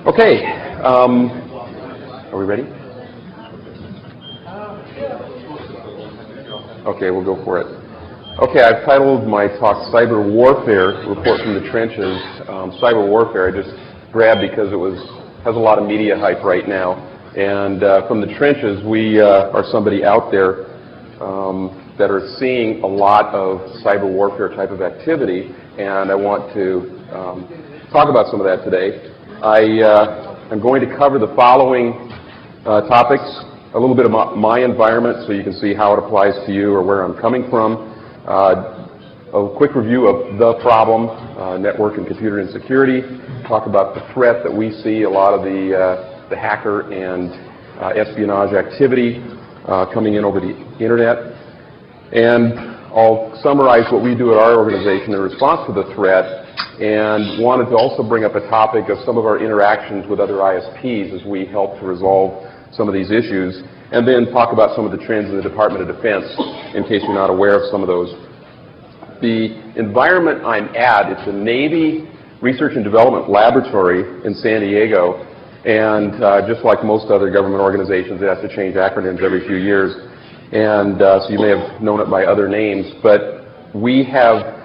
Okay, are we ready? Okay, we'll go for it. Okay, I've titled my talk Cyber Warfare, Report from the Trenches. Cyber Warfare I just grabbed because it has a lot of media hype right now. And from the trenches, we are somebody out there that are seeing a lot of cyber warfare type of activity, and I want to talk about some of that today. I'm going to cover the following topics: a little bit of my environment so you can see how it applies to you or where I'm coming from, a quick review of the problem, network and computer insecurity, talk about the threat that we see, a lot of the hacker and espionage activity coming in over the internet, and I'll summarize what we do at our organization in response to the threat, and wanted to also bring up a topic of some of our interactions with other ISPs as we help to resolve some of these issues, and then talk about some of the trends in the Department of Defense in case you're not aware of some of those. The environment I'm at, it's a Navy Research and Development Laboratory in San Diego, and just like most other government organizations, it has to change acronyms every few years, and so you may have known it by other names, but we have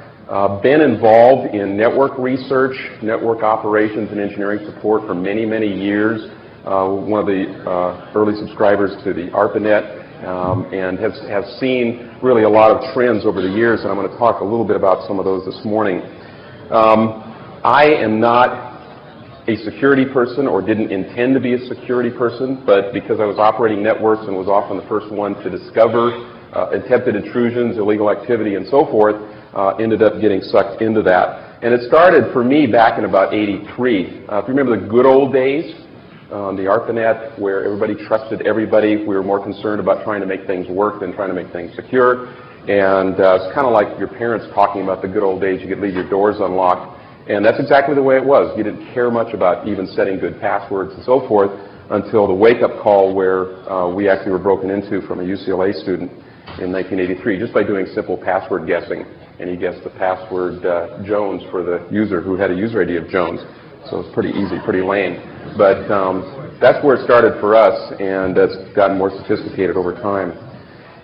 been involved in network research, network operations, and engineering support for many, many years. One of the early subscribers to the ARPANET, and have seen really a lot of trends over the years, and I'm going to talk a little bit about some of those this morning. I am not a security person or didn't intend to be a security person, but because I was operating networks and was often the first one to discover attempted intrusions, illegal activity, and so forth, ended up getting sucked into that. And it started for me back in about '83. If you remember the good old days, the ARPANET, where everybody trusted everybody, we were more concerned about trying to make things work than trying to make things secure. And it's kind of like your parents talking about the good old days, you could leave your doors unlocked. And that's exactly the way it was. You didn't care much about even setting good passwords and so forth until the wake-up call where we actually were broken into from a UCLA student in 1983 just by doing simple password guessing. And he guessed the password Jones for the user who had a user ID of Jones. So it's pretty easy, pretty lame. But that's where it started for us, and it's gotten more sophisticated over time.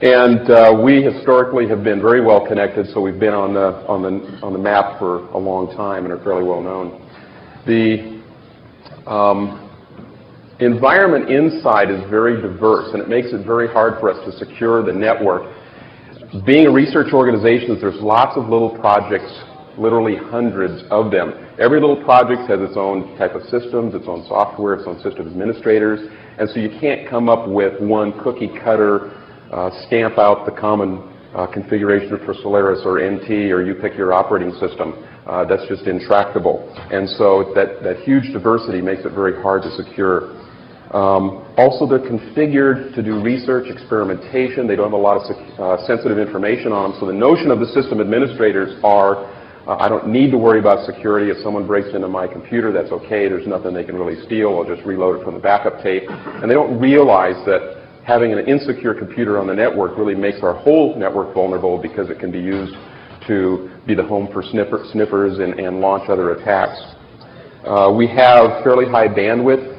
And we historically have been very well connected, so we've been on the map for a long time and are fairly well known. The environment inside is very diverse, and it makes it very hard for us to secure the network. Being a research organization, there's lots of little projects, literally hundreds of them. Every little project has its own type of systems, its own software, its own system administrators, and so you can't come up with one cookie cutter, stamp out the common configuration for Solaris or NT, or you pick your operating system. That's just intractable. And so that huge diversity makes it very hard to secure. Also, they're configured to do research, experimentation. They don't have a lot of sensitive information on them. So the notion of the system administrators are, I don't need to worry about security. If someone breaks into my computer, that's okay. There's nothing they can really steal. I'll just reload it from the backup tape. And they don't realize that having an insecure computer on the network really makes our whole network vulnerable because it can be used to be the home for sniffers and launch other attacks. We have fairly high bandwidth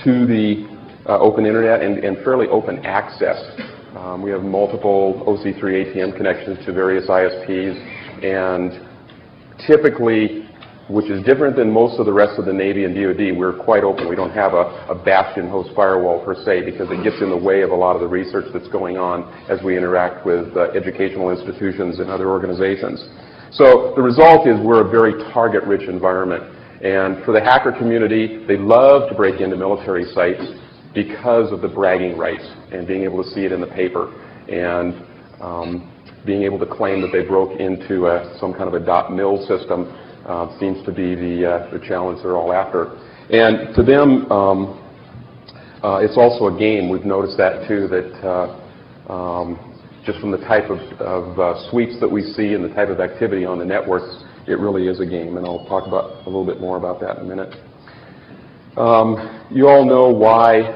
to the open internet and fairly open access. We have multiple OC3 ATM connections to various ISPs, and typically, which is different than most of the rest of the Navy and DoD, we're quite open. We don't have a bastion host firewall per se because it gets in the way of a lot of the research that's going on as we interact with educational institutions and other organizations. So the result is we're a very target-rich environment. And for the hacker community, they love to break into military sites because of the bragging rights and being able to see it in the paper and being able to claim that they broke into some kind of a .mil system seems to be the challenge they're all after. And to them, it's also a game. We've noticed that too, that just from the type of sweeps that we see and the type of activity on the networks, it really is a game, and I'll talk about a little bit more about that in a minute. You all know why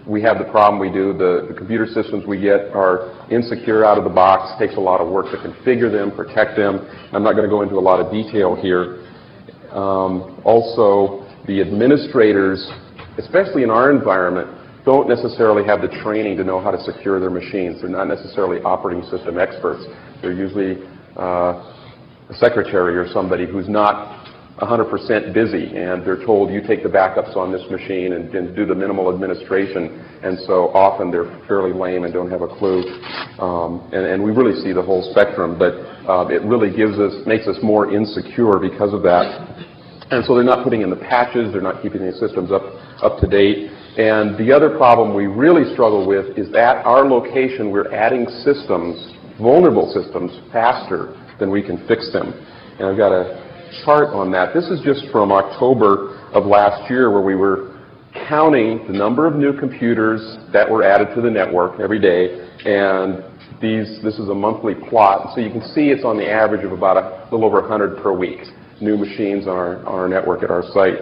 we have the problem we do. The computer systems we get are insecure out of the box. It takes a lot of work to configure them, protect them. I'm not going to go into a lot of detail here. Also, the administrators, especially in our environment, don't necessarily have the training to know how to secure their machines. They're not necessarily operating system experts. They're usually a secretary or somebody who's not 100% busy, and they're told, you take the backups on this machine and do the minimal administration, and so often they're fairly lame and don't have a clue. And we really see the whole spectrum, but it really makes us more insecure because of that. And so they're not putting in the patches, they're not keeping the systems up to date. And the other problem we really struggle with is at our location we're adding systems, vulnerable systems, faster than we can fix them. And I've got a chart on that. This is just from October of last year, where we were counting the number of new computers that were added to the network every day, and this is a monthly plot. So you can see it's on the average of about a little over 100 per week, new machines on our network at our site.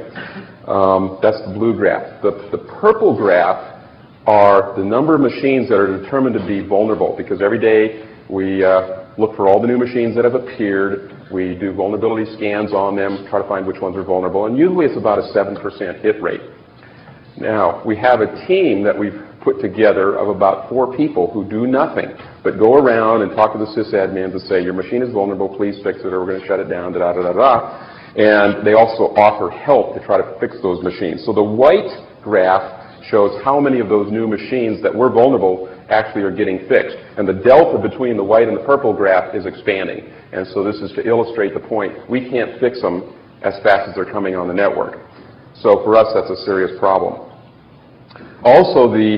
That's the blue graph. The purple graph are the number of machines that are determined to be vulnerable, because every day we look for all the new machines that have appeared. We do vulnerability scans on them, try to find which ones are vulnerable, and usually it's about a 7% hit rate. Now, we have a team that we've put together of about 4 people who do nothing but go around and talk to the sysadmins and say, your machine is vulnerable, please fix it, or we're going to shut it down, da-da-da-da-da. And they also offer help to try to fix those machines. So the white graph shows how many of those new machines that were vulnerable actually are getting fixed. And the delta between the white and the purple graph is expanding. And so this is to illustrate the point. We can't fix them as fast as they're coming on the network. So for us, that's a serious problem. Also, the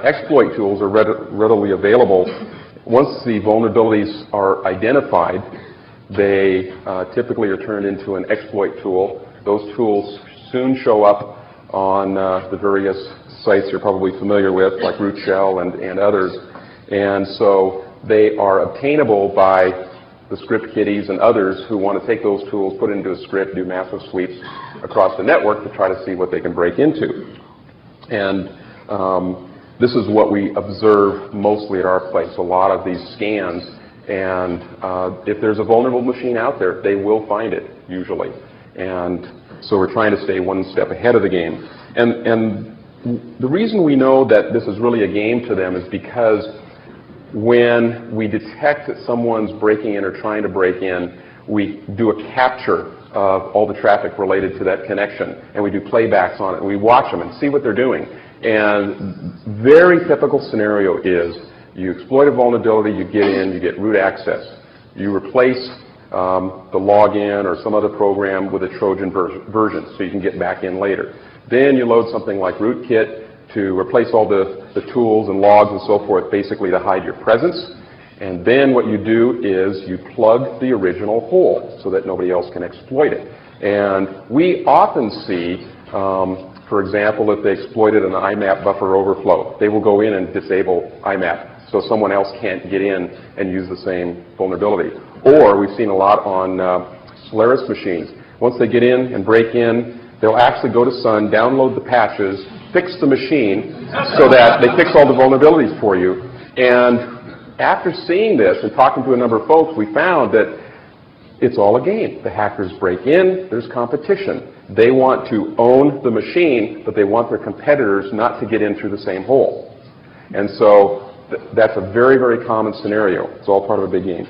exploit tools are readily available. Once the vulnerabilities are identified, they typically are turned into an exploit tool. Those tools soon show up on the various sites you're probably familiar with, like Root Shell and others. And so they are obtainable by the script kiddies and others who want to take those tools, put it into a script, do massive sweeps across the network to try to see what they can break into. And this is what we observe mostly at our place, a lot of these scans. And if there's a vulnerable machine out there, they will find it, usually. And so we're trying to stay one step ahead of the game. And the reason we know that this is really a game to them is because when we detect that someone's breaking in or trying to break in, we do a capture of all the traffic related to that connection, and we do playbacks on it, and we watch them and see what they're doing. And very typical scenario is you exploit a vulnerability, you get in, you get root access. You replace the login or some other program with a Trojan version so you can get back in later. Then you load something like rootkit to replace all the tools and logs and so forth, basically to hide your presence. And then what you do is you plug the original hole so that nobody else can exploit it. And we often see, for example, if they exploited an IMAP buffer overflow, they will go in and disable IMAP so someone else can't get in and use the same vulnerability. Or we've seen a lot on Solaris machines. Once they get in and break in, they'll actually go to Sun, download the patches, fix the machine so that they fix all the vulnerabilities for you. And after seeing this and talking to a number of folks, we found that it's all a game. The hackers break in, there's competition. They want to own the machine, but they want their competitors not to get in through the same hole. And so that's a very, very common scenario. It's all part of a big game.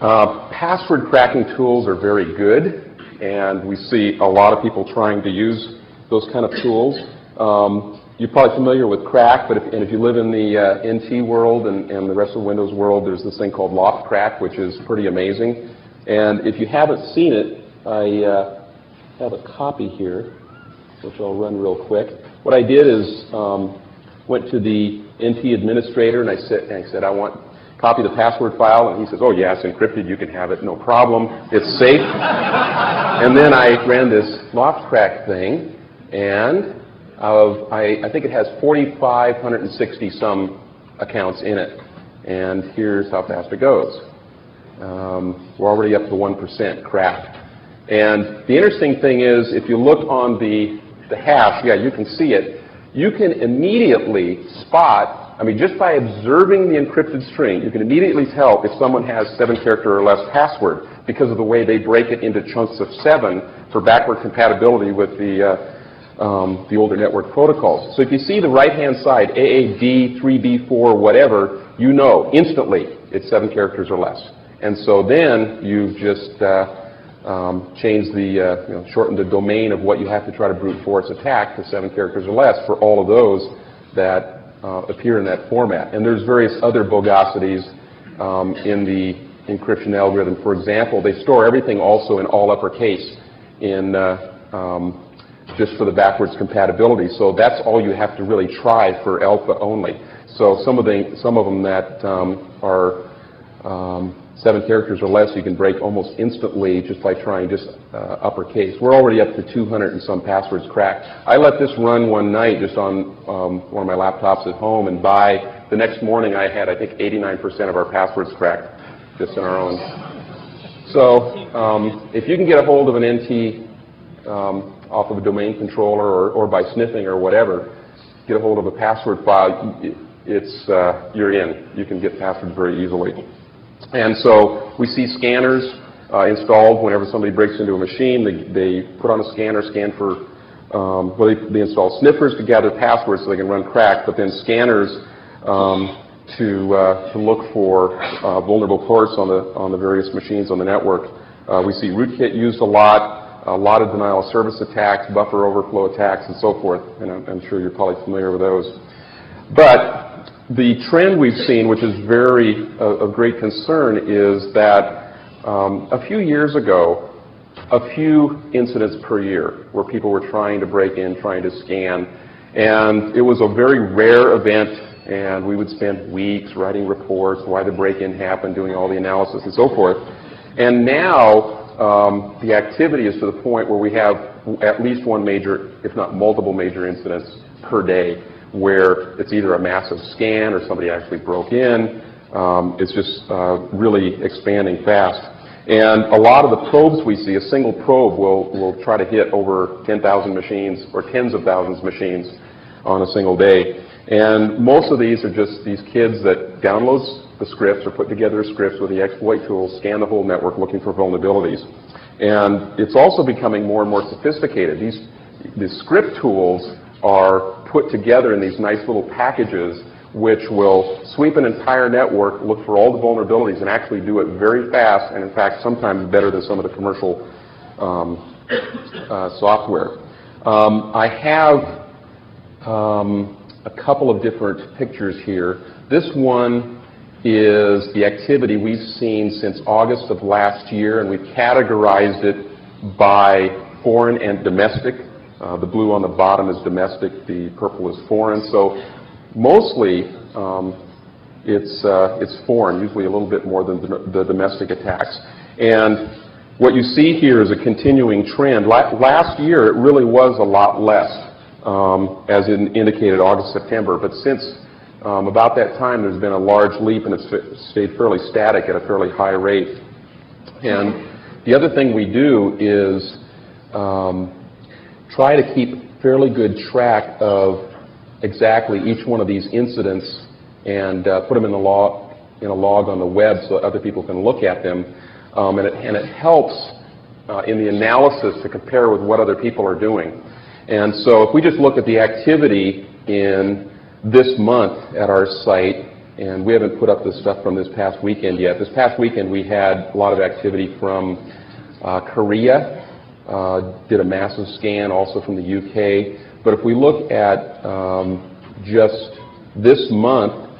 Password cracking tools are very good. And we see a lot of people trying to use those kind of tools. You're probably familiar with crack, but if you live in the NT world and the rest of the Windows world, there's this thing called LoftCrack, which is pretty amazing. And if you haven't seen it, I have a copy here, which I'll run real quick. What I did is went to the NT administrator and I said, I want copy the password file, and he says, oh yeah, it's encrypted, you can have it, no problem, it's safe. And then I ran this LoftCrack thing, and I think it has 4,560 some accounts in it. And here's how fast it goes. We're already up to 1% cracked. And the interesting thing is, if you look on the hash, yeah, you can see it, you can immediately spot I mean, just by observing the encrypted string, you can immediately tell if someone has 7-character or less password because of the way they break it into chunks of 7 for backward compatibility with the older network protocols. So if you see the right-hand side, AAD, 3B4, whatever, you know instantly it's 7 characters or less. And so then you've just changed the, shortened the domain of what you have to try to brute force attack to 7 characters or less for all of those that appear in that format. And there's various other bogosities in the encryption algorithm. For example, they store everything also in all uppercase in just for the backwards compatibility. So that's all you have to really try for alpha only. So some of them that are 7 characters or less, you can break almost instantly just by trying just uppercase. We're already up to 200 and some passwords cracked. I let this run one night just on one of my laptops at home, and by the next morning I had, I think, 89% of our passwords cracked just in our own. So if you can get a hold of an NT off of a domain controller or by sniffing or whatever, get a hold of a password file, you're in. You can get passwords very easily. And so we see scanners installed whenever somebody breaks into a machine. They put on a scanner, scan for, they install sniffers to gather passwords so they can run crack, but then scanners to look for vulnerable ports on the various machines on the network. We see rootkit used a lot of denial of service attacks, buffer overflow attacks, and so forth, and I'm sure you're probably familiar with those. But the trend we've seen, which is of great concern, is that a few years ago, a few incidents per year where people were trying to break in, trying to scan, and it was a very rare event, and we would spend weeks writing reports, why the break-in happened, doing all the analysis and so forth. And now the activity is to the point where we have at least one major, if not multiple major incidents per day, where it's either a massive scan or somebody actually broke in. It's just really expanding fast. And a lot of the probes we see, a single probe will try to hit over 10,000 machines or tens of thousands of machines on a single day. And most of these are just these kids that download the scripts or put together scripts with the exploit tools, scan the whole network looking for vulnerabilities. And it's also becoming more and more sophisticated. These script tools are put together in these nice little packages which will sweep an entire network, look for all the vulnerabilities, and actually do it very fast, and in fact sometimes better than some of the commercial software. I have a couple of different pictures here. This one is the activity we've seen since August of last year, and we've categorized it by foreign and domestic. The blue on the bottom is domestic, the purple is foreign. So mostly it's foreign, usually a little bit more than the domestic attacks. And what you see here is a continuing trend. Last year it really was a lot less, as indicated August, September, but since about that time there's been a large leap, and it's stayed fairly static at a fairly high rate. And the other thing we do is try to keep fairly good track of exactly each one of these incidents and put them in a log on the web so that other people can look at them. And it helps in the analysis to compare with what other people are doing. And so if we just look at the activity in this month at our site, and we haven't put up the stuff from this past weekend yet. This past weekend we had a lot of activity from Korea. Did a massive scan also from the UK. But if we look at just this month,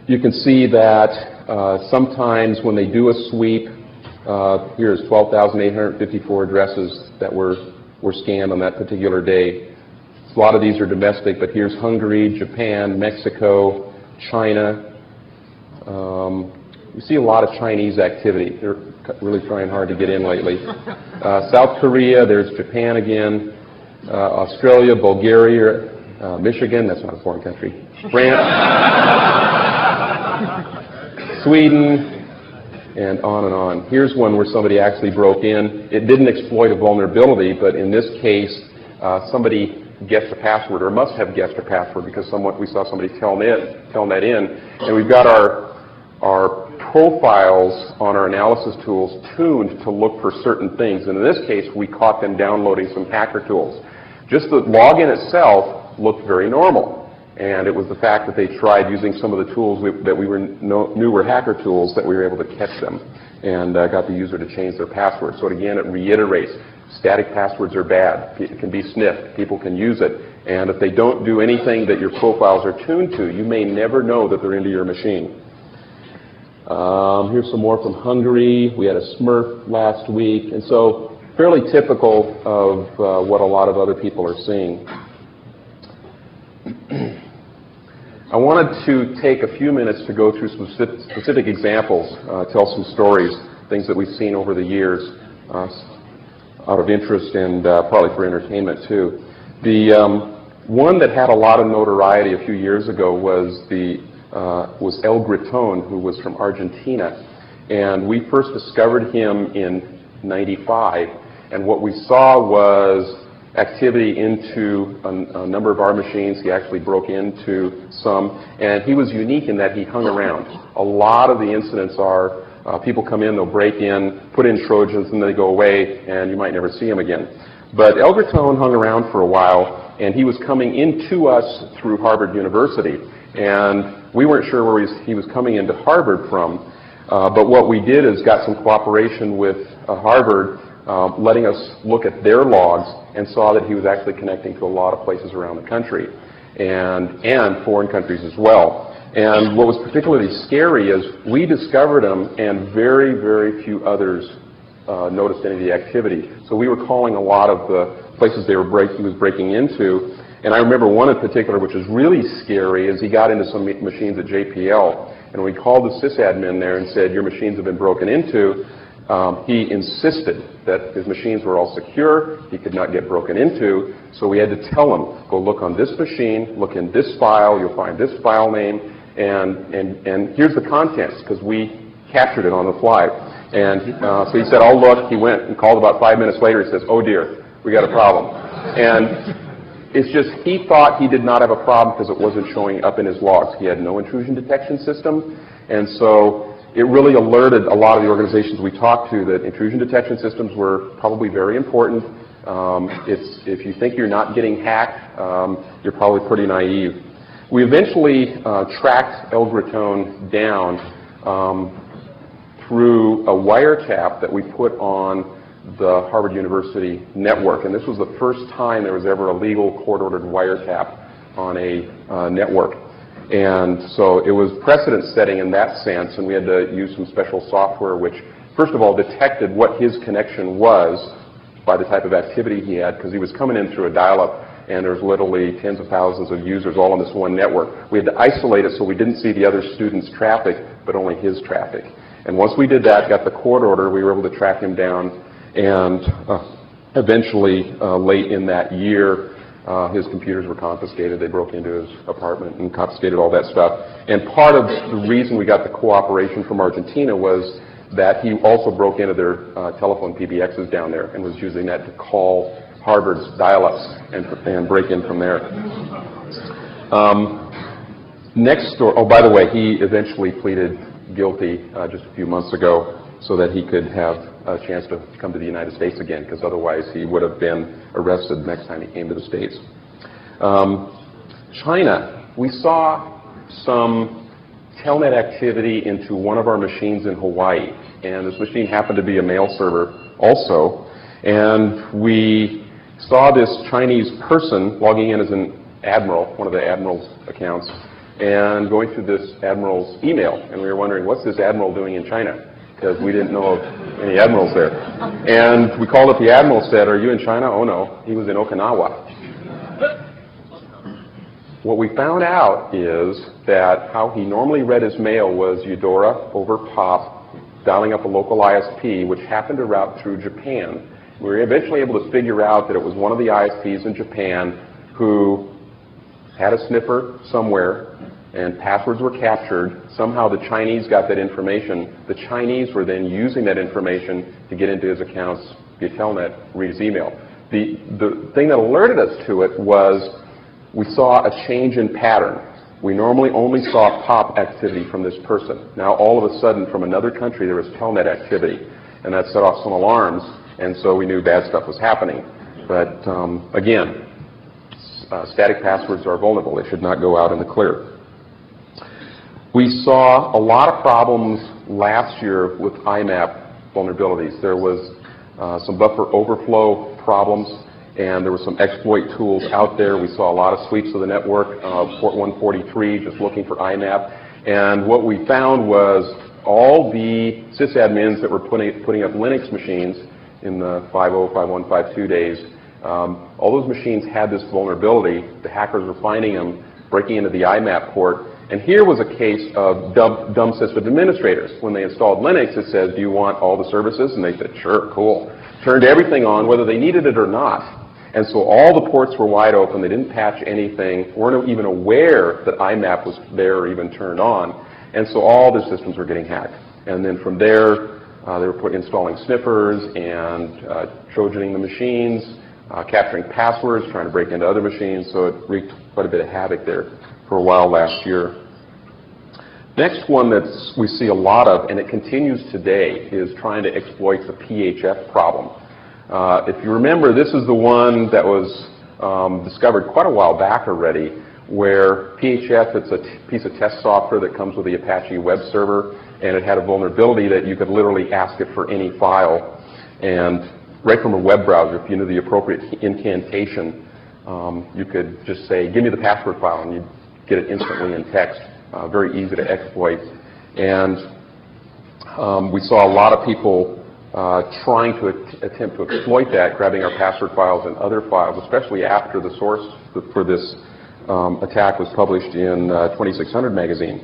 you can see that sometimes when they do a sweep, here's 12,854 addresses that were scanned on that particular day. A lot of these are domestic, but here's Hungary, Japan, Mexico, China. We see a lot of Chinese activity. They're really trying hard to get in lately. South Korea, there's Japan again, Australia, Bulgaria, Michigan, that's not a foreign country, France, Sweden, and on and on. Here's one where somebody actually broke in. It didn't exploit a vulnerability, but in this case, somebody guessed a password, or must have guessed a password, because we saw somebody telnet in, and we've got our profiles on our analysis tools tuned to look for certain things. And in this case, we caught them downloading some hacker tools. Just the login itself looked very normal. And it was the fact that they tried using some of the tools that we knew were hacker tools that we were able to catch them and got the user to change their password. So again, it reiterates, static passwords are bad. It can be sniffed. People can use it. And if they don't do anything that your profiles are tuned to, you may never know that they're into your machine. Here's some more from Hungary. We had a Smurf last week. And so fairly typical of what a lot of other people are seeing. I wanted to take a few minutes to go through some specific examples, tell some stories, things that we've seen over the years out of interest and probably for entertainment too. The one that had a lot of notoriety a few years ago was El Gritone, who was from Argentina. And we first discovered him in '95. And what we saw was activity into a number of our machines. He actually broke into some, and he was unique in that he hung around. A lot of the incidents are people come in, they'll break in, put in Trojans, and they go away, and you might never see him again. But El Gritone hung around for a while, and he was coming into us through Harvard University, and we weren't sure where he was coming into Harvard from. But what we did is got some cooperation with Harvard, letting us look at their logs, and saw that he was actually connecting to a lot of places around the country and foreign countries as well. And what was particularly scary is we discovered him, and very, very few others noticed any of the activity. So we were calling a lot of the places he was breaking into. And I remember one in particular, which was really scary, is he got into some machines at JPL, and we called the sysadmin there and said, your machines have been broken into. He insisted that his machines were all secure, he could not get broken into, so we had to tell him, go look on this machine, look in this file, you'll find this file name, and here's the contents, because we captured it on the fly. And so he said, I'll look. He went and called about 5 minutes later. He says, oh dear, we got a problem. And it's just, he thought he did not have a problem because it wasn't showing up in his logs. He had no intrusion detection system, and so it really alerted a lot of the organizations we talked to that intrusion detection systems were probably very important. If you think you're not getting hacked, you're probably pretty naive. We eventually tracked El Gritone down through a wiretap that we put on the Harvard University network. And this was the first time there was ever a legal court-ordered wiretap on a network. And so it was precedent-setting in that sense, and we had to use some special software which, first of all, detected what his connection was by the type of activity he had, because he was coming in through a dial-up, and there's literally tens of thousands of users all on this one network. We had to isolate it so we didn't see the other students' traffic, but only his traffic. And once we did that, got the court order, we were able to track him down, and eventually, late in that year, his computers were confiscated. They broke into his apartment and confiscated all that stuff. And part of the reason we got the cooperation from Argentina was that he also broke into their telephone PBXs down there and was using that to call Harvard's dial-ups and break in from there. Next story, oh, by the way, he eventually pleaded guilty just a few months ago so that he could have a chance to come to the United States again, because otherwise he would have been arrested next time he came to the States. China, we saw some telnet activity into one of our machines in Hawaii, and this machine happened to be a mail server also, and we saw this Chinese person logging in as an Admiral, one of the Admiral's accounts, and going through this Admiral's email, and we were wondering, what's this Admiral doing in China? Because we didn't know of any admirals there. And we called up the admiral, said, are you in China? Oh no, he was in Okinawa. What we found out is that how he normally read his mail was Eudora over POP, dialing up a local ISP, which happened to route through Japan. We were eventually able to figure out that it was one of the ISPs in Japan who had a sniffer somewhere, and passwords were captured. Somehow the Chinese got that information. The Chinese were then using that information to get into his accounts via telnet, read his email. the thing that alerted us to it was we saw a change in pattern. We normally only saw POP activity from this person. Now, all of a sudden, from another country, there was telnet activity, and that set off some alarms, and so we knew bad stuff was happening. But again, static passwords are vulnerable. They should not go out in the clear. We saw a lot of problems last year with IMAP vulnerabilities. There was some buffer overflow problems, and there were some exploit tools out there. We saw a lot of sweeps of the network, port 143, just looking for IMAP. And what we found was all the sysadmins that were putting up Linux machines in the 5.0, 5.1, 5.2 days, all those machines had this vulnerability. The hackers were finding them, breaking into the IMAP port. And here was a case of dumb system administrators. When they installed Linux, it says, do you want all the services? And they said, sure, cool. Turned everything on, whether they needed it or not. And so all the ports were wide open. They didn't patch anything, weren't even aware that IMAP was there or even turned on. And so all the systems were getting hacked. And then from there, they were installing sniffers and trojaning the machines, capturing passwords, trying to break into other machines. So it wreaked quite a bit of havoc there for a while last year. Next one that we see a lot of, and it continues today, is trying to exploit the PHF problem. If you remember, this is the one that was discovered quite a while back already, where PHF, it's a piece of test software that comes with the Apache web server, and it had a vulnerability that you could literally ask it for any file. And right from a web browser, if you knew the appropriate incantation, you could just say, give me the password file, and you'd get it instantly in text. Very easy to exploit. And we saw a lot of people trying to attempt to exploit that, grabbing our password files and other files, especially after the source for this attack was published in 2600 magazine.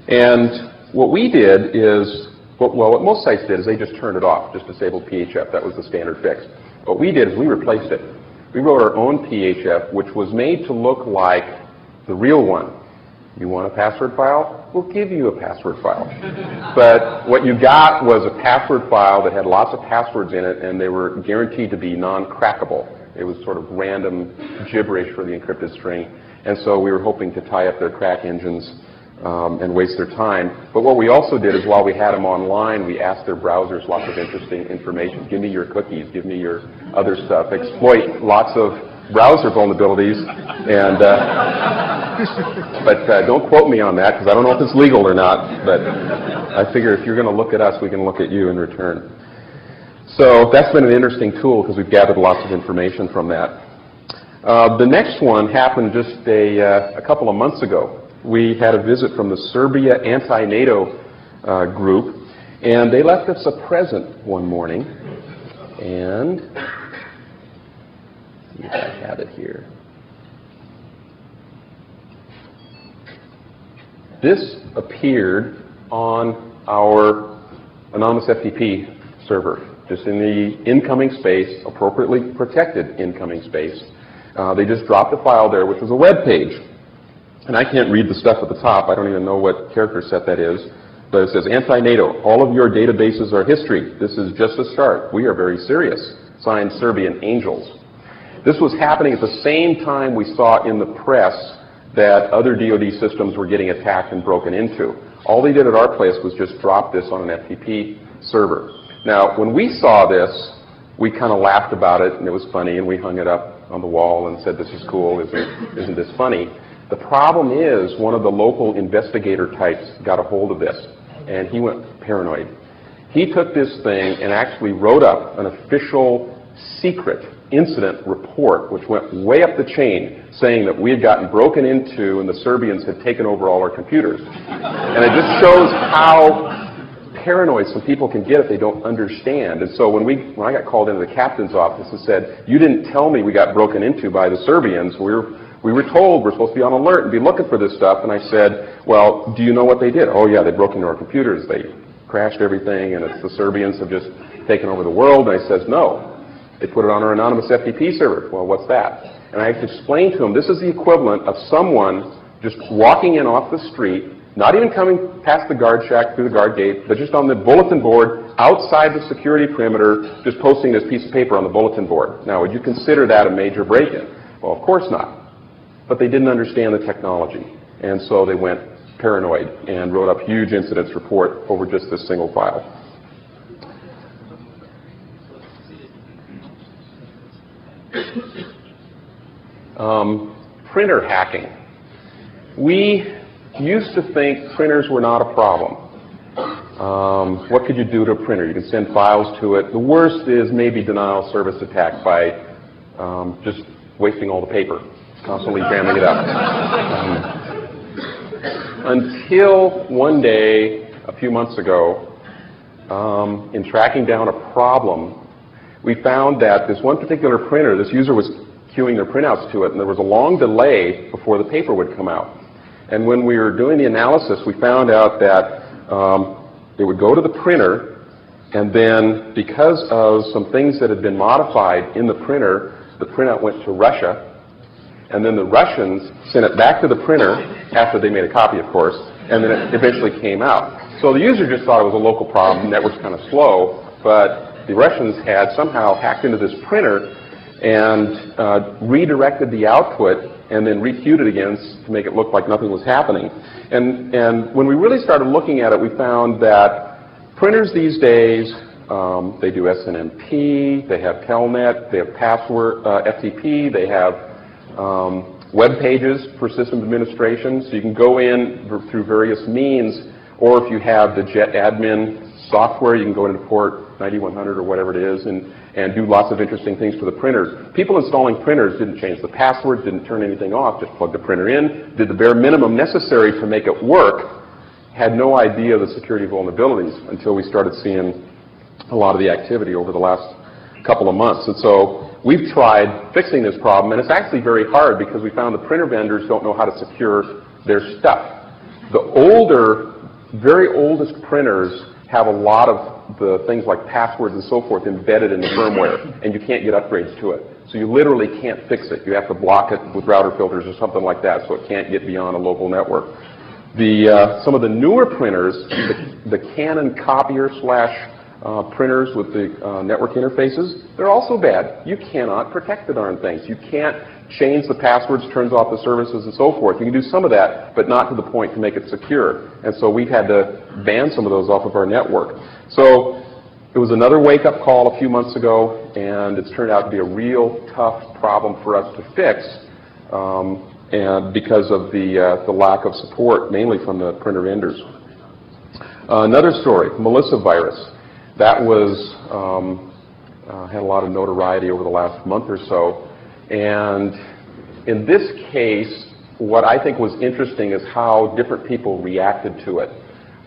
And what we did is, well, what most sites did is they just turned it off, just disabled PHF. That was the standard fix. What we did is we replaced it. We wrote our own PHF, which was made to look like the real one. You want a password file? We'll give you a password file. But what you got was a password file that had lots of passwords in it, and they were guaranteed to be non-crackable. It was sort of random gibberish for the encrypted string. And so we were hoping to tie up their crack engines and waste their time. But what we also did is while we had them online, we asked their browsers lots of interesting information. Give me your cookies. Give me your other stuff. Exploit lots of browser vulnerabilities. And but don't quote me on that, because I don't know if it's legal or not. But I figure if you're going to look at us, we can look at you in return. So that's been an interesting tool, because we've gathered lots of information from that. The next one happened just a couple of months ago. We had a visit from the Serbia Antinato group, and they left us a present one morning. And let's see if I have it here. This appeared on our anonymous FTP server, just in the incoming space, appropriately protected incoming space. They just dropped a file there, which was a web page. And I can't read the stuff at the top. I don't even know what character set that is. But it says, Antinato, all of your databases are history. This is just a start. We are very serious. Signed, Serbian Angels. This was happening at the same time we saw in the press that other DoD systems were getting attacked and broken into. All they did at our place was just drop this on an FTP server. Now, when we saw this, we kind of laughed about it, and it was funny, and we hung it up on the wall and said, this is cool, isn't this funny? The problem is one of the local investigator types got a hold of this, and he went paranoid. He took this thing and actually wrote up an official secret incident report, which went way up the chain, saying that we had gotten broken into and the Serbians had taken over all our computers. And it just shows how paranoid some people can get if they don't understand. And so when I got called into the captain's office and said, you didn't tell me we got broken into by the Serbians, we were told we're supposed to be on alert and be looking for this stuff. And I said, well, do you know what they did? Oh, yeah, they broke into our computers. They crashed everything, and it's the Serbians have just taken over the world. And I says, no. They put it on our anonymous FTP server. Well, what's that? And I explained to him, this is the equivalent of someone just walking in off the street, Not even coming past the guard shack through the guard gate, but just on the bulletin board outside the security perimeter, just posting this piece of paper on the bulletin board. Now, would you consider that a major break-in? Well, of course not. But they didn't understand the technology, and so they went paranoid and wrote up huge incidents report over just this single file. Printer hacking. We used to think printers were not a problem. What could you do to a printer? You can send files to it. The worst is maybe denial of service attack by just wasting all the paper, constantly jamming it up. Until one day, a few months ago, in tracking down a problem, we found that this one particular printer, this user was queuing their printouts to it, and there was a long delay before the paper would come out. And when we were doing the analysis, we found out that it would go to the printer, and then because of some things that had been modified in the printout went to Russia, and then the Russians sent it back to the printer after they made a copy, of course, and then it eventually came out. So the user just thought it was a local problem, the network's kind of slow, but the Russians had somehow hacked into this printer and redirected the output and then requeued it again to make it look like nothing was happening. And when we really started looking at it, we found that printers these days, they do SNMP, they have Telnet, they have password FTP, they have web pages for system administration. So you can go in through various means, or if you have the Jet admin software, you can go into port 9100 or whatever it is and do lots of interesting things to the printers. People installing printers didn't change the passwords, didn't turn anything off, just plugged the printer in, did the bare minimum necessary to make it work, had no idea of the security vulnerabilities until we started seeing a lot of the activity over the last couple of months. And so we've tried fixing this problem, and it's actually very hard because we found the printer vendors don't know how to secure their stuff. The older, very oldest printers have a lot of the things like passwords and so forth embedded in the firmware, and you can't get upgrades to it. So you literally can't fix it. You have to block it with router filters or something like that, so it can't get beyond a local network. Some of the newer printers, the Canon copier / printers with the network interfaces, they're also bad. You cannot protect the darn things. You can't change the passwords, turns off the services, and so forth. You can do some of that, but not to the point to make it secure. And so we've had to ban some of those off of our network. So it was another wake-up call a few months ago, and it's turned out to be a real tough problem for us to fix, and because of the lack of support, mainly from the printer vendors. Another story, Melissa virus. That was had a lot of notoriety over the last month or so. And in this case, what I think was interesting is how different people reacted to it,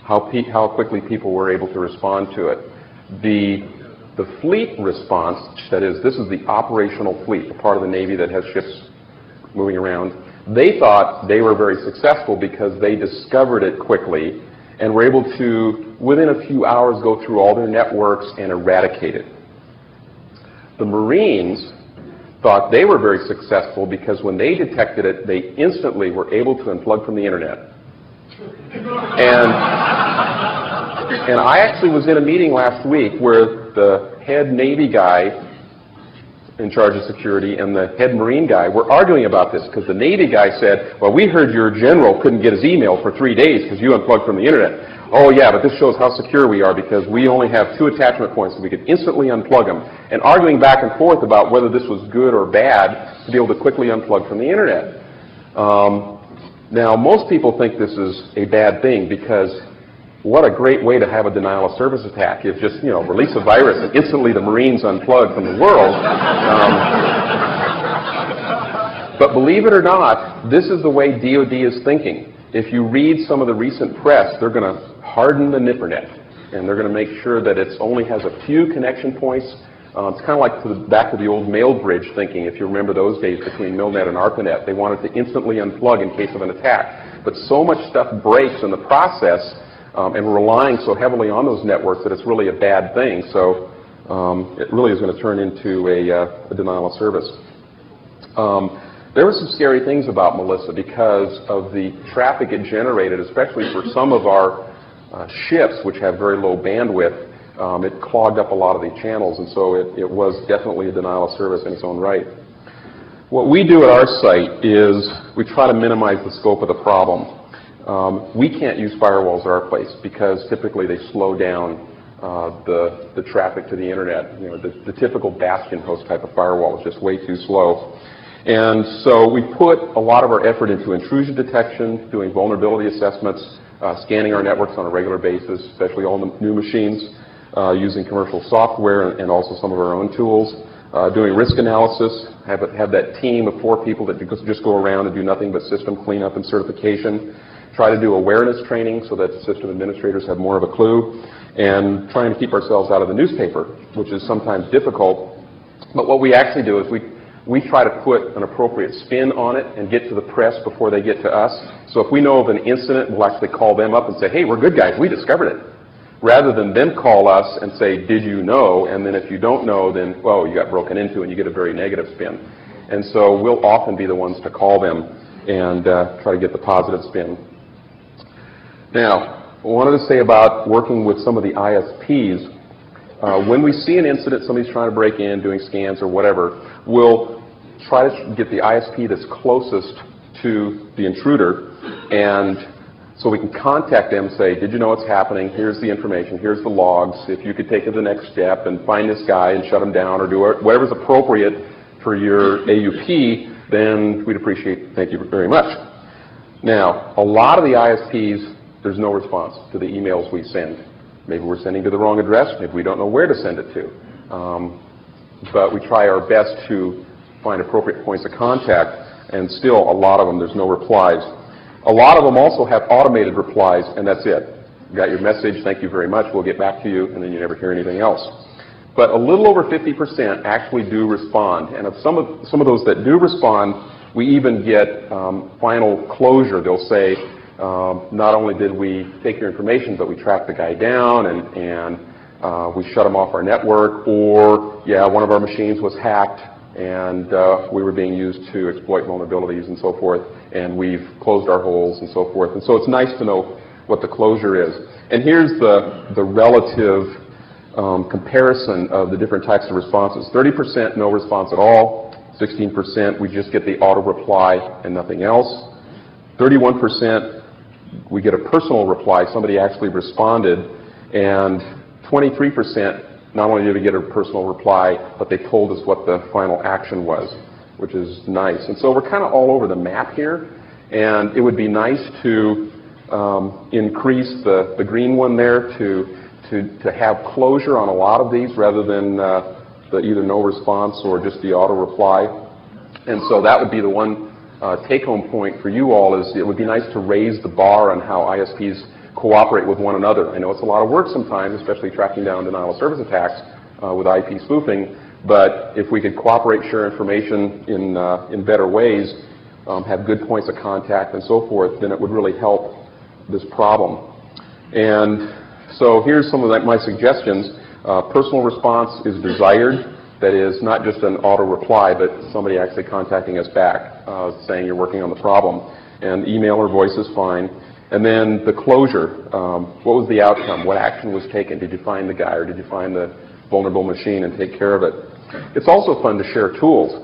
how quickly people were able to respond to it. The fleet response, that is, this is the operational fleet, the part of the Navy that has ships moving around, they thought they were very successful because they discovered it quickly and were able to, within a few hours, go through all their networks and eradicate it. The Marines thought they were very successful because when they detected it, they instantly were able to unplug from the internet. And I actually was in a meeting last week where the head Navy guy in charge of security and the head Marine guy were arguing about this because the Navy guy said, well, we heard your general couldn't get his email for 3 days because you unplugged from the internet. Oh yeah, but this shows how secure we are because we only have 2 attachment points, so we could instantly unplug them. And arguing back and forth about whether this was good or bad to be able to quickly unplug from the internet. Now, most people think this is a bad thing because what a great way to have a denial of service attack. If just, release a virus and instantly the Marines unplug from the world. But believe it or not, this is the way DoD is thinking. If you read some of the recent press, they're going to harden the NIPRNet, and they're going to make sure that it only has a few connection points. It's kind of like back to the old mail bridge thinking, if you remember those days between MILNet and ARPANET. They wanted to instantly unplug in case of an attack. But so much stuff breaks in the process, and we're relying so heavily on those networks that it's really a bad thing. So it really is going to turn into a denial of service. There were some scary things about Melissa because of the traffic it generated, especially for some of our ships, which have very low bandwidth. It clogged up a lot of the channels, and so it was definitely a denial of service in its own right. What we do at our site is we try to minimize the scope of the problem. We can't use firewalls at our place because typically they slow down the traffic to the internet. You know, the typical bastion host type of firewall is just way too slow. And so we put a lot of our effort into intrusion detection, doing vulnerability assessments, scanning our networks on a regular basis, especially all the new machines, using commercial software and also some of our own tools, doing risk analysis, have that team of 4 people that just go around and do nothing but system cleanup and certification, try to do awareness training so that system administrators have more of a clue, and trying to keep ourselves out of the newspaper, which is sometimes difficult. But what we actually do is we try to put an appropriate spin on it and get to the press before they get to us. So if we know of an incident, we'll actually call them up and say, hey, we're good guys, we discovered it. Rather than them call us and say, did you know? And then if you don't know, then, well, you got broken into, and you get a very negative spin. And so we'll often be the ones to call them and try to get the positive spin. Now, I wanted to say about working with some of the ISPs. When we see an incident, somebody's trying to break in, doing scans or whatever, we'll try to get the ISP that's closest to the intruder, and so we can contact them and say, did you know what's happening? Here's the information, here's the logs. If you could take it to the next step and find this guy and shut him down or do whatever's appropriate for your AUP, then we'd appreciate it. Thank you very much. Now, a lot of the ISPs, there's no response to the emails we send. Maybe we're sending to the wrong address, maybe we don't know where to send it to. But we try our best to find appropriate points of contact, and still a lot of them, there's no replies. A lot of them also have automated replies, and that's it. You got your message, thank you very much, we'll get back to you, and then you never hear anything else. But a little over 50% actually do respond, and of some of those that do respond, we even get final closure. They'll say, not only did we take your information, but we tracked the guy down, and we shut him off our network, or, yeah, one of our machines was hacked, and we were being used to exploit vulnerabilities and so forth, and we've closed our holes and so forth. And so it's nice to know what the closure is. And here's the relative comparison of the different types of responses. 30% no response at all. 16% we just get the auto reply and nothing else. 31% we get a personal reply, somebody actually responded, and 23% not only did we get a personal reply, but they told us what the final action was, which is nice. And so we're kind of all over the map here, and it would be nice to increase the green one there to have closure on a lot of these rather than the either no response or just the auto reply. And so that would be the one take-home point for you all, is it would be nice to raise the bar on how ISPs cooperate with one another. I know it's a lot of work sometimes, especially tracking down denial of service attacks with IP spoofing, but if we could cooperate, share information in better ways, have good points of contact and so forth, then it would really help this problem. And so here's some of my suggestions. Personal response is desired. That is not just an auto reply, but somebody actually contacting us back, saying you're working on the problem. And email or voice is fine. And then the closure. What was the outcome? What action was taken? Did you find the guy, or did you find the vulnerable machine and take care of it? It's also fun to share tools.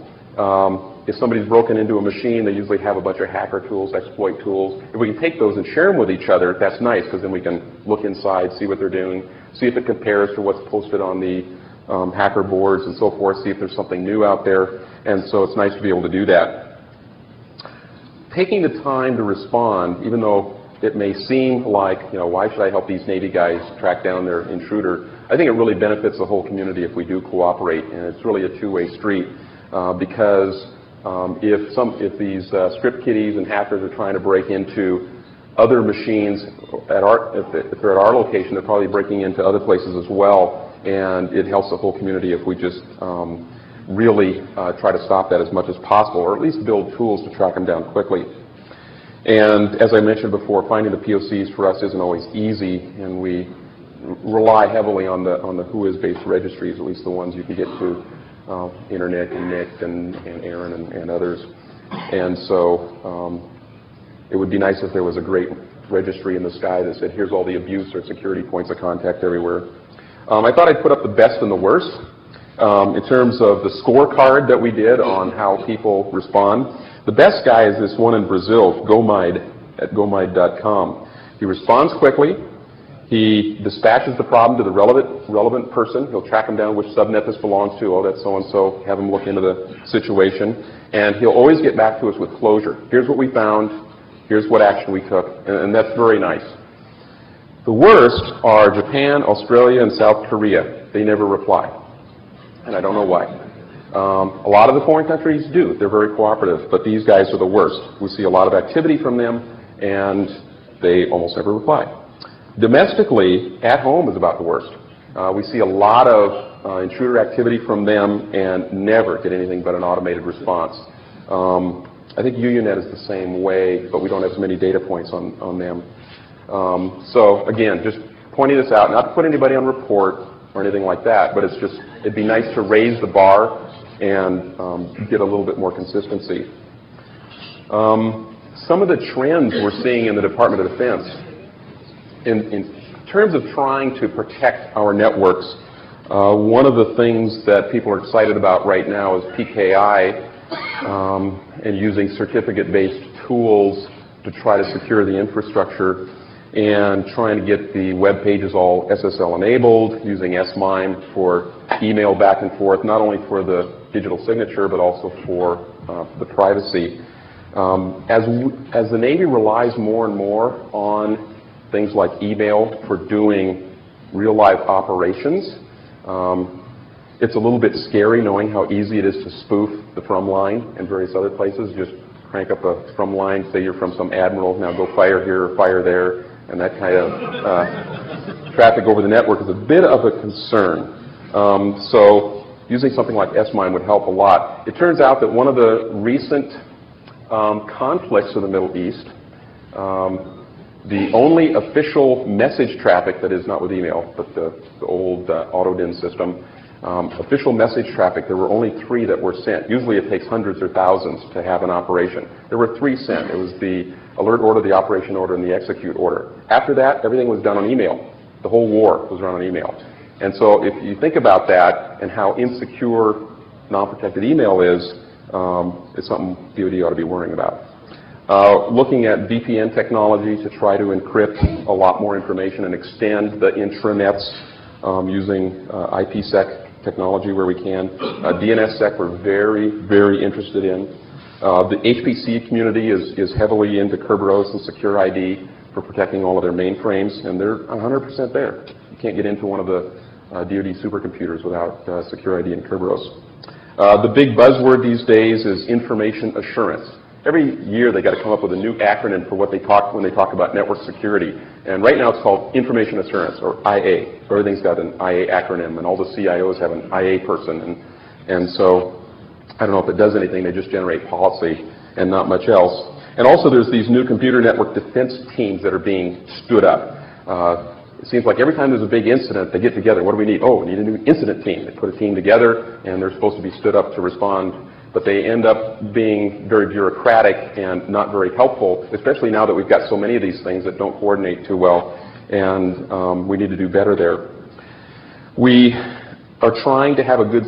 If somebody's broken into a machine, they usually have a bunch of hacker tools, exploit tools. If we can take those and share them with each other, that's nice, because then we can look inside, see what they're doing, see if it compares to what's posted on the hacker boards and so forth, see if there's something new out there. And so it's nice to be able to do that. Taking the time to respond, even though it may seem like, why should I help these Navy guys track down their intruder? I think it really benefits the whole community if we do cooperate, and it's really a two-way street, because if these script kiddies and hackers are trying to break into other machines, if they're at our location, they're probably breaking into other places as well, and it helps the whole community if we just really try to stop that as much as possible, or at least build tools to track them down quickly. And as I mentioned before, finding the POCs for us isn't always easy, and we rely heavily on the WHOIS-based registries, at least the ones you can get to, Internet and Nick and Aaron and others. And so it would be nice if there was a great registry in the sky that said, here's all the abuse or security points of contact everywhere. I thought I'd put up the best and the worst in terms of the scorecard that we did on how people respond. The best guy is this one in Brazil, Gomide, at gomide.com. He responds quickly. He dispatches the problem to the relevant person. He'll track him down which subnet this belongs to. Oh, that's so-and-so. Have him look into the situation. And he'll always get back to us with closure. Here's what we found. Here's what action we took. And that's very nice. The worst are Japan, Australia, and South Korea. They never reply. And I don't know why. A lot of the foreign countries do. They're very cooperative. But these guys are the worst. We see a lot of activity from them, and they almost never reply. Domestically, at home is about the worst. We see a lot of intruder activity from them and never get anything but an automated response. I think UUNet is the same way, but we don't have as many data points on them. So again, just pointing this out, not to put anybody on report or anything like that, but it'd be nice to raise the bar and get a little bit more consistency. Some of the trends we're seeing in the Department of Defense, in terms of trying to protect our networks, one of the things that people are excited about right now is PKI and using certificate-based tools to try to secure the infrastructure and trying to get the web pages all SSL enabled, using S-MIME for email back and forth, not only for the digital signature but also for the privacy. As the Navy relies more and more on things like email for doing real-life operations, it's a little bit scary knowing how easy it is to spoof the from line and various other places. Just crank up a from line, say you're from some Admiral, now go fire here or fire there, and that kind of traffic over the network is a bit of a concern. So using something like S-MIME would help a lot. It turns out that one of the recent conflicts in the Middle East, the only official message traffic that is not with email, but the old AutoDIN system, official message traffic, there were only 3 that were sent. Usually it takes hundreds or thousands to have an operation. There were 3 sent. It was the alert order, the operation order, and the execute order. After that, everything was done on email. The whole war was run on email. And so if you think about that and how insecure non-protected email is, it's something DoD ought to be worrying about. Looking at VPN technology to try to encrypt a lot more information and extend the intranets using IPsec technology where we can. DNSSEC we're very, very interested in. The HPC community is heavily into Kerberos and Secure ID for protecting all of their mainframes, and they're 100% there. You can't get into one of the DoD supercomputers without Secure ID and Kerberos. The big buzzword these days is information assurance. Every year they got to come up with a new acronym for what they talk when they talk about network security. And right now it's called information assurance, or IA. Everything's got an IA acronym, and all the CIOs have an IA person. And so I don't know if it does anything. They just generate policy and not much else. And also there's these new computer network defense teams that are being stood up. It seems like every time there's a big incident, they get together. What do we need? Oh, we need a new incident team. They put a team together, and they're supposed to be stood up to respond. But they end up being very bureaucratic and not very helpful, especially now that we've got so many of these things that don't coordinate too well, and we need to do better there. We are trying to have a good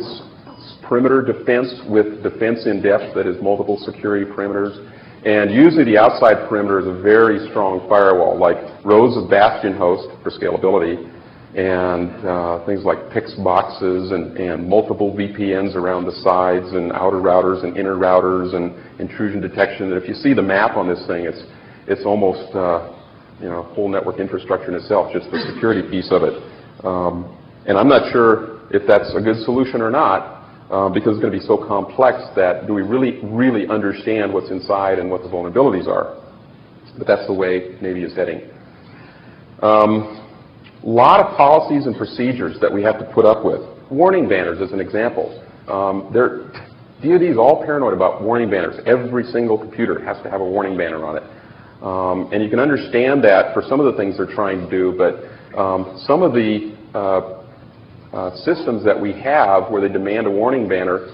perimeter defense with defense in depth that is multiple security perimeters, and usually the outside perimeter is a very strong firewall, like rows of bastion hosts for scalability, and things like PIX boxes and multiple VPNs around the sides and outer routers and inner routers and intrusion detection. And if you see the map on this thing, it's almost whole network infrastructure in itself, just the security piece of it. And I'm not sure if that's a good solution or not, because it's going to be so complex that do we really understand what's inside and what the vulnerabilities are? But that's the way Navy is heading. A lot of policies and procedures that we have to put up with. Warning banners as an example. DoD is all paranoid about warning banners. Every single computer has to have a warning banner on it. And you can understand that for some of the things they're trying to do, but some of the systems that we have where they demand a warning banner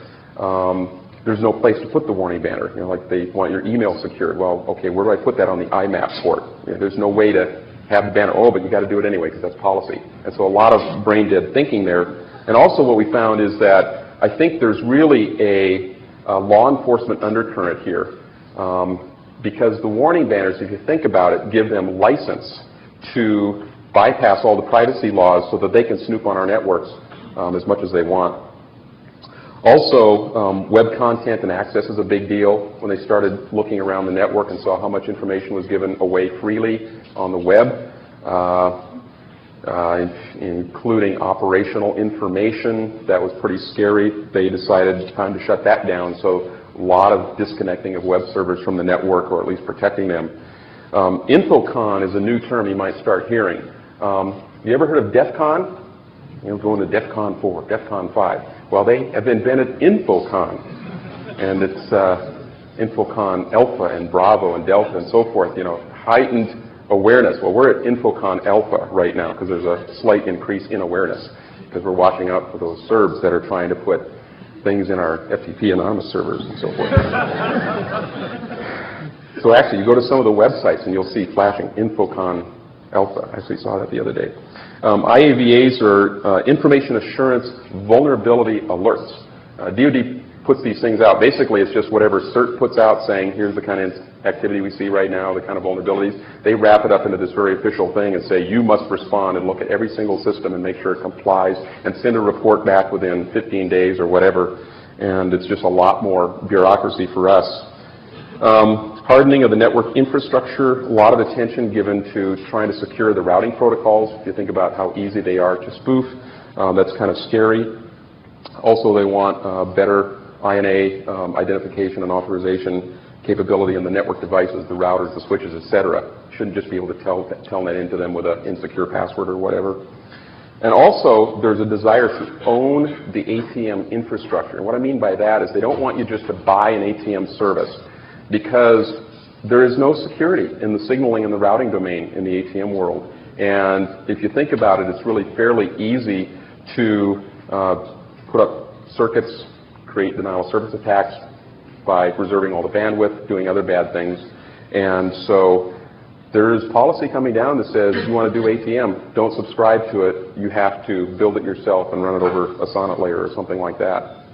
there's no place to put the warning banner. You know, like they want your email secured. Well, okay, where do I put that on the IMAP port? You know, there's no way to have the banner. Oh, but you got to do it anyway because that's policy. And so a lot of brain dead thinking there. And also what we found is that I think there's really a law enforcement undercurrent here, because the warning banners, if you think about it, give them license to bypass all the privacy laws so that they can snoop on our networks as much as they want. Also, web content and access is a big deal. When they started looking around the network and saw how much information was given away freely on the web, including operational information, that was pretty scary. They decided it's time to shut that down, so a lot of disconnecting of web servers from the network, or at least protecting them. Infocon is a new term you might start hearing. You ever heard of DEF CON? You know, going to DEF CON 4, DEF CON 5. Well, they have invented Infocon, and it's Infocon Alpha and Bravo and Delta and so forth, you know, heightened awareness. Well, we're at Infocon Alpha right now because there's a slight increase in awareness because we're watching out for those Serbs that are trying to put things in our FTP anonymous servers and so forth. So actually, you go to some of the websites and you'll see flashing Infocon Alpha. I actually saw that the other day. IAVAs are Information Assurance Vulnerability Alerts. DoD puts these things out. Basically, it's just whatever CERT puts out saying, here's the kind of activity we see right now, the kind of vulnerabilities. They wrap it up into this very official thing and say, you must respond and look at every single system and make sure it complies and send a report back within 15 days or whatever. And it's just a lot more bureaucracy for us. Hardening of the network infrastructure, a lot of attention given to trying to secure the routing protocols. If you think about how easy they are to spoof, that's kind of scary. Also, they want better INA identification and authorization capability in the network devices, the routers, the switches, etc. Shouldn't just be able to telnet into them with an insecure password or whatever. And also, there's a desire to own the ATM infrastructure. And what I mean by that is they don't want you just to buy an ATM service, because there is no security in the signaling and the routing domain in the ATM world. And if you think about it, it's really fairly easy to put up circuits, create denial of service attacks by reserving all the bandwidth, doing other bad things. And so there's policy coming down that says if you want to do ATM, don't subscribe to it. You have to build it yourself and run it over a sonnet layer or something like that.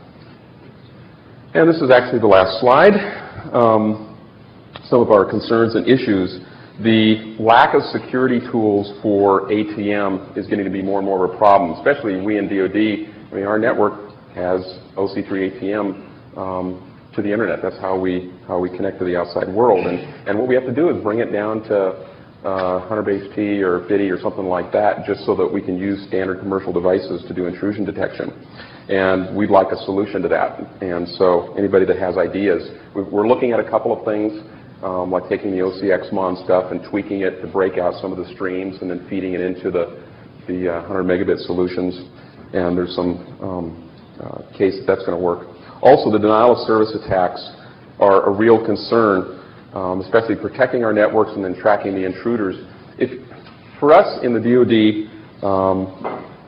And this is actually the last slide. Some of our concerns and issues. The lack of security tools for ATM is getting to be more and more of a problem, especially we in DoD. I mean, our network has OC3 ATM to the internet. That's how we connect to the outside world. And what we have to do is bring it down to 100-base-T or FIDI or something like that, just so that we can use standard commercial devices to do intrusion detection. And we'd like a solution to that. And so anybody that has ideas, we're looking at a couple of things, like taking the OCXMON stuff and tweaking it to break out some of the streams and then feeding it into the 100 megabit solutions. And there's some case that's going to work. Also, the denial of service attacks are a real concern, especially protecting our networks and then tracking the intruders. For us in the DoD,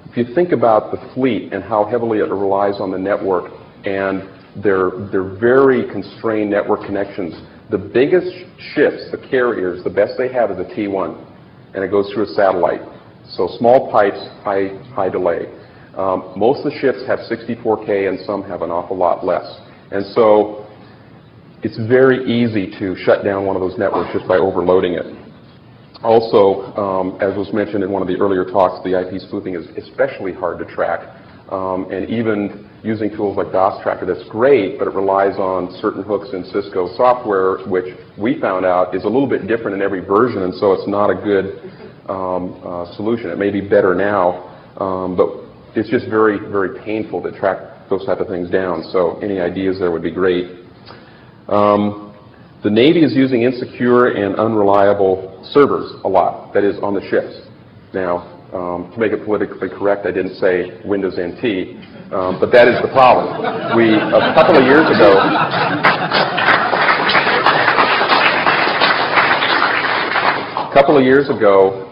if you think about the fleet and how heavily it relies on the network and their very constrained network connections, the biggest ships, the carriers, the best they have is a T1, and it goes through a satellite. So small pipes, high delay. Most of the ships have 64K and some have an awful lot less. And so it's very easy to shut down one of those networks just by overloading it. Also, as was mentioned in one of the earlier talks, the IP spoofing is especially hard to track. And even using tools like DOS Tracker, that's great, but it relies on certain hooks in Cisco software, which we found out is a little bit different in every version, and so it's not a good solution. It may be better now, but it's just very, very painful to track those type of things down. So any ideas there would be great. The Navy is using insecure and unreliable servers a lot, that is, on the ships. Now, to make it politically correct, I didn't say Windows NT, but that is the problem. A couple of years ago,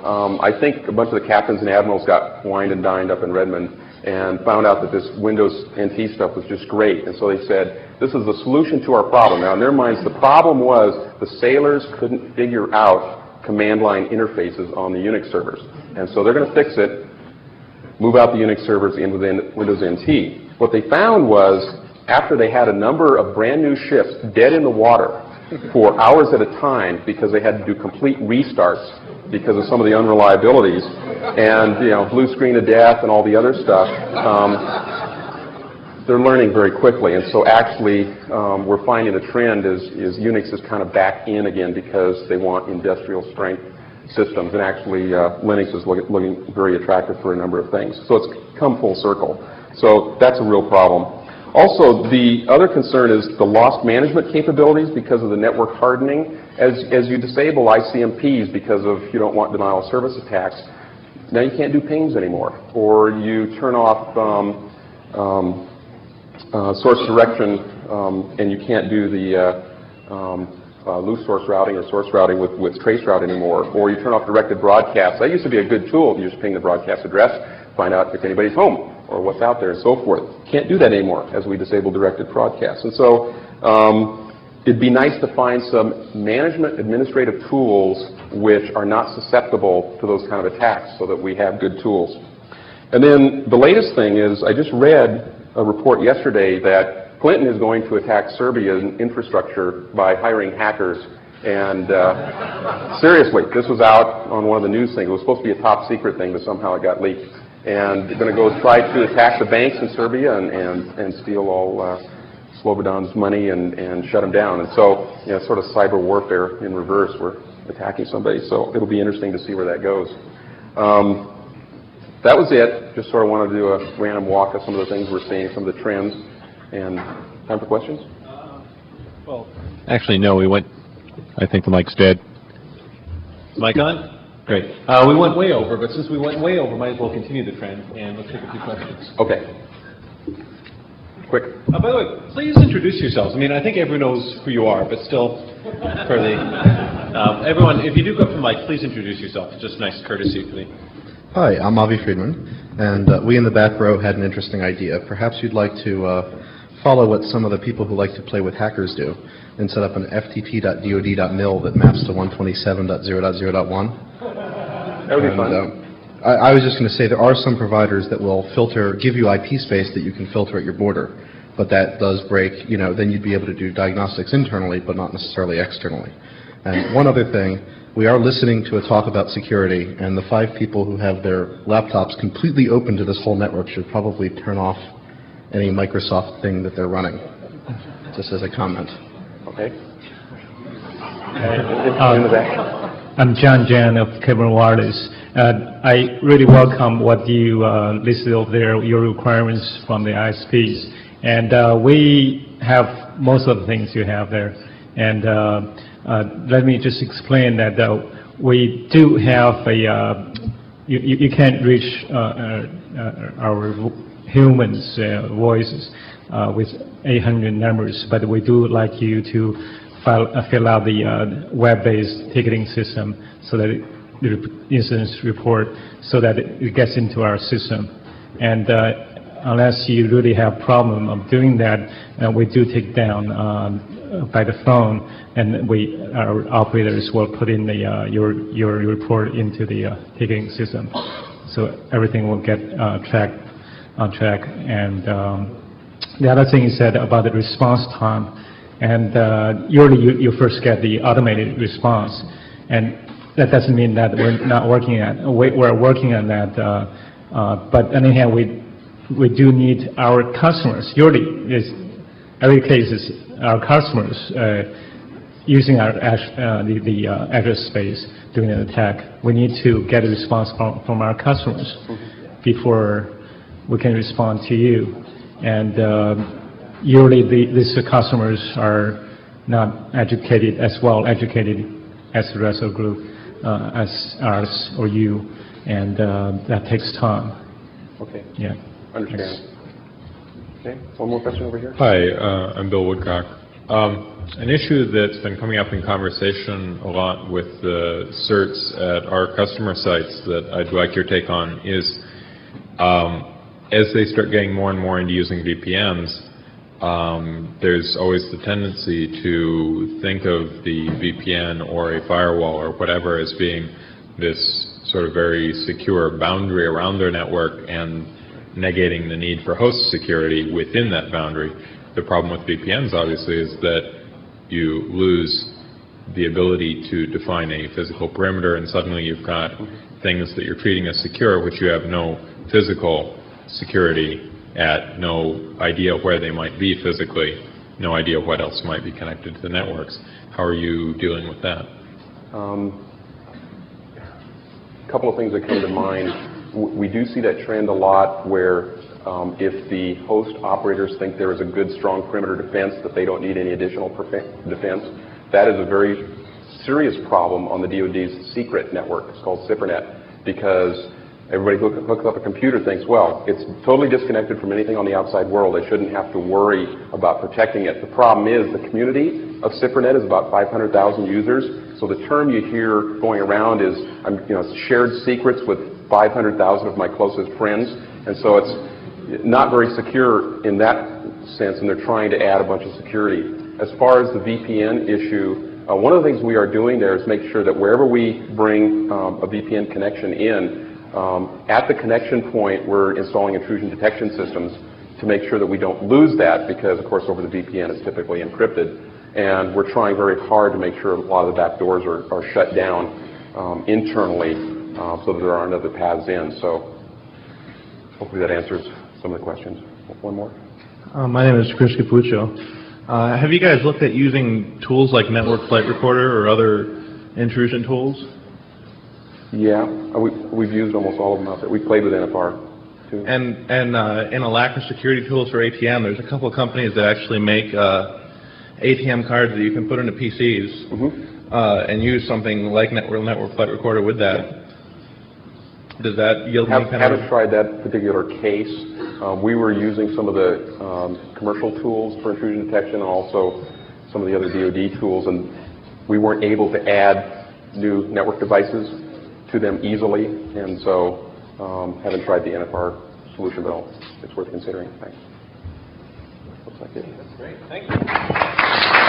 I think a bunch of the captains and admirals got wined and dined up in Redmond, and found out that this Windows NT stuff was just great. And so they said, this is the solution to our problem. Now, in their minds, the problem was the sailors couldn't figure out command line interfaces on the Unix servers. And so they're going to fix it, move out the Unix servers in within Windows NT. What they found was, after they had a number of brand new ships dead in the water for hours at a time because they had to do complete restarts because of some of the unreliabilities, and blue screen of death and all the other stuff, they're learning very quickly. And so actually, we're finding the trend is Unix is kind of back in again because they want industrial strength systems, and actually Linux is looking very attractive for a number of things. So it's come full circle. So that's a real problem. Also, the other concern is the lost management capabilities because of the network hardening. As you disable ICMPs because of you don't want denial of service attacks, now you can't do pings anymore. Or you turn off source direction and you can't do the loose source routing or source routing with trace route anymore. Or you turn off directed broadcast. That used to be a good tool. You just ping the broadcast address, find out if anybody's home or what's out there and so forth. Can't do that anymore as we disable directed broadcast. And so it'd be nice to find some management administrative tools which are not susceptible to those kind of attacks so that we have good tools. And then the latest thing is I just read a report yesterday that Clinton is going to attack Serbia's infrastructure by hiring hackers. And seriously, this was out on one of the news things. It was supposed to be a top secret thing, but somehow it got leaked. And they're going to go try to attack the banks in Serbia and steal all Slobodan's money and shut them down. And so, sort of cyber warfare in reverse. We're attacking somebody. So it'll be interesting to see where that goes. That was it. Just sort of wanted to do a random walk of some of the things we're seeing, some of the trends. And time for questions? Well, actually, no. We went. I think the mic's dead. Mic on? Great. We went way over, but since we went way over, might as well continue the trend, and let's take a few questions. Okay. Quick. By the way, please introduce yourselves. I mean, I think everyone knows who you are, but still, for the everyone, if you do go up to the mic, please introduce yourself. It's just nice courtesy for me. Hi, I'm Avi Friedman, and we in the back row had an interesting idea. Perhaps you'd like to follow what some of the people who like to play with hackers do and set up an ftp.dod.mil that maps to 127.0.0.1. That would be fun. I was just going to say there are some providers that will give you IP space that you can filter at your border, but that does break, then you'd be able to do diagnostics internally, but not necessarily externally. And one other thing, we are listening to a talk about security, and the 5 people who have their laptops completely open to this whole network should probably turn off any Microsoft thing that they're running, just as a comment. Okay. In the back. I'm John Jan of Cable Wireless. I really welcome what you listed over there, your requirements from the ISPs. And we have most of the things you have there. And let me just explain that we do have a, you can't reach our humans' voices with 800 numbers, but we do like you to fill out the web-based ticketing system so that the incident report so that it gets into our system. And unless you really have problem of doing that, we do take down by the phone, and our operators will put in the your report into the ticketing system, so everything will get on track. And the other thing is that about the response time, and usually you first get the automated response, and that doesn't mean that we're not working on. We're working on that, but on the other hand, we do need our customers. Usually, every case is our customers using our the address space doing an attack. We need to get a response from our customers before we can respond to you. And usually these customers are not educated as well educated as the rest of the group, as ours or you, and that takes time. Okay. Yeah. Understand. Okay. One more question over here. Hi, I'm Bill Woodcock. An issue that's been coming up in conversation a lot with the CERTs at our customer sites that I'd like your take on is as they start getting more and more into using VPNs, there's always the tendency to think of the VPN or a firewall or whatever as being this sort of very secure boundary around their network and negating the need for host security within that boundary. The problem with VPNs, obviously, is that you lose the ability to define a physical perimeter, and suddenly you've got things that you're treating as secure, which you have no physical security at, no idea where they might be physically, no idea what else might be connected to the networks. How are you dealing with that? A couple of things that come to mind. We do see that trend a lot where if the host operators think there is a good, strong perimeter defense, that they don't need any additional defense. That is a very serious problem on the DoD's secret network. It's called CIPRNet, because everybody who hooks up a computer thinks, well, it's totally disconnected from anything on the outside world. I shouldn't have to worry about protecting it. The problem is the community of CIPRNet is about 500,000 users. So the term you hear going around is, shared secrets with 500,000 of my closest friends. And so it's not very secure in that sense, and they're trying to add a bunch of security. As far as the VPN issue, one of the things we are doing there is make sure that wherever we bring a VPN connection in, at the connection point, we're installing intrusion detection systems to make sure that we don't lose that, because, of course, over the VPN it's typically encrypted. And we're trying very hard to make sure a lot of the back doors are shut down internally so that there aren't other paths in. So hopefully that answers some of the questions. One more? My name is Chris Capuccio. Have you guys looked at using tools like Network Flight Recorder or other intrusion tools? Yeah, we've used almost all of them out there. We played with NFR too. And in a lack of security tools for ATM, there's a couple of companies that actually make ATM cards that you can put into PCs and use something like Network Flight Recorder with that. Does that yield any kind of... Haven't tried that particular case. We were using some of the commercial tools for intrusion detection and also some of the other DoD tools, and we weren't able to add new network devices to them easily, and so haven't tried the NFR solution, but it's worth considering. Thanks. Looks like it. That's great. Thank you.